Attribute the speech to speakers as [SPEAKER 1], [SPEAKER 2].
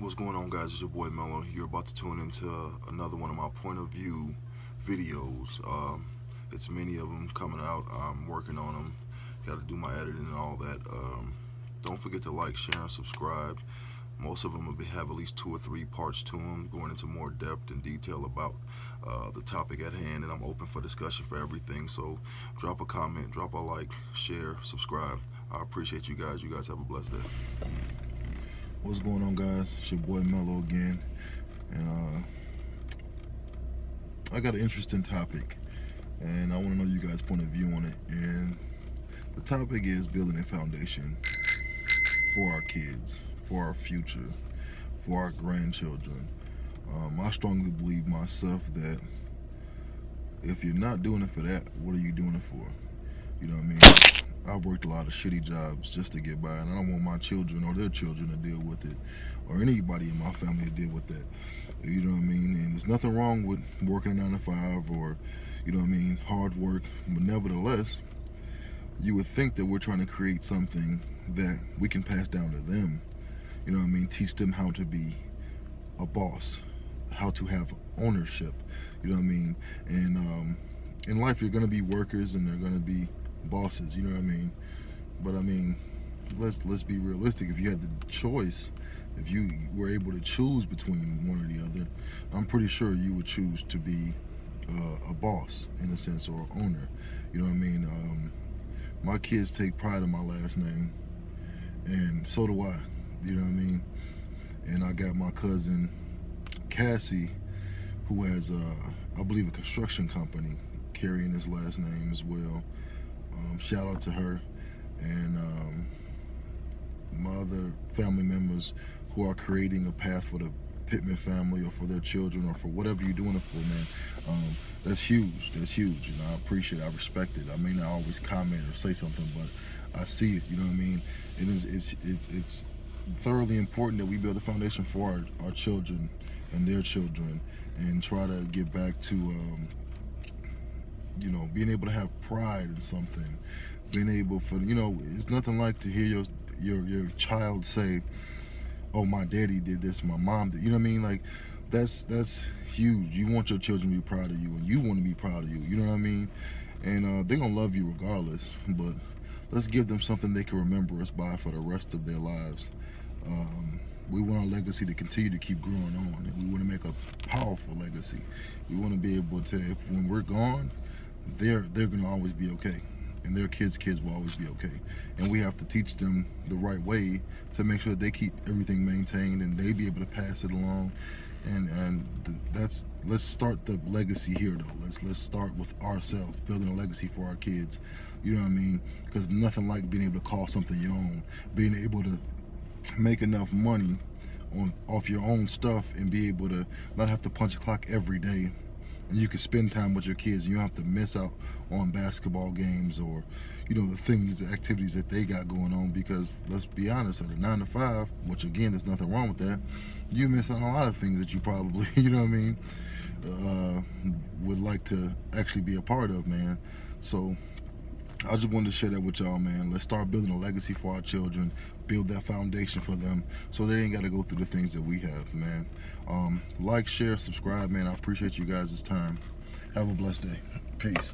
[SPEAKER 1] What's going on, guys? It's your boy Mello. You're about to tune into another one of my point of view videos. It's many of them coming out. I'm working on them. Got to do my editing and all that. Don't forget to like, share, and subscribe. Most of them will have at least 2 or 3 parts to them, going into more depth and detail about the topic at hand. And I'm open for discussion for everything. So drop a comment, drop a like, share, subscribe. I appreciate you guys. You guys have a blessed day. What's going on, guys? It's your boy Mello again, and I got an interesting topic, and I want to know you guys' point of view on it. And the topic is building a foundation for our kids, for our future, for our grandchildren. I strongly believe myself that if you're not doing it for that, what are you doing it for? You know what I mean? I've worked a lot of shitty jobs just to get by, and I don't want my children or their children to deal with it, or anybody in my family to deal with that. You know what I mean? And there's nothing wrong with working a 9 to 5 or, you know what I mean, hard work. But nevertheless, you would think that we're trying to create something that we can pass down to them. You know what I mean? Teach them how to be a boss, how to have ownership. You know what I mean? And in life, you're going to be workers and they're going to be bosses, you know what I mean? But I mean, let's be realistic. If you had the choice, if you were able to choose between one or the other, I'm pretty sure you would choose to be a boss in a sense, or owner. You know what I mean? My kids take pride in my last name, and so do I. You know what I mean? And I got my cousin Cassie, who has I believe a construction company carrying his last name as well. Shout out to her, and my other family members who are creating a path for the Pittman family, or for their children, or for whatever you're doing it for, man. That's huge. That's huge. You know, I appreciate it. I respect it. I may not always comment or say something, but I see it. You know what I mean? It's thoroughly important that we build a foundation for our children and their children, and try to get back to you know, being able to have pride in something, being able for, you know, it's nothing like to hear your child say, oh, my daddy did this, my mom did, you know what I mean? Like, that's huge. You want your children to be proud of you, and you want to be proud of you, you know what I mean? And they're gonna love you regardless, but let's give them something they can remember us by for the rest of their lives. We want our legacy to continue to keep growing on, and we want to make a powerful legacy. We want to be able to, when we're gone, they're gonna always be okay, and their kids will always be okay. And we have to teach them the right way to make sure that they keep everything maintained and they be able to pass it along. And let's start the legacy here, though. Let's start with ourselves, building a legacy for our kids. You know what I mean? Because nothing like being able to call something your own, being able to make enough money off your own stuff, and be able to not have to punch a clock every day, and you can spend time with your kids. You don't have to miss out on basketball games, or, you know, the activities that they got going on, because let's be honest, at a 9 to 5, which again, there's nothing wrong with that, you miss out on a lot of things that you probably, you know what I mean, would like to actually be a part of, man. So I just wanted to share that with y'all, man. Let's start building a legacy for our children, build that foundation for them, so they ain't got to go through the things that we have, man. Like, share, subscribe, man. I appreciate you guys' time. Have a blessed day. Peace.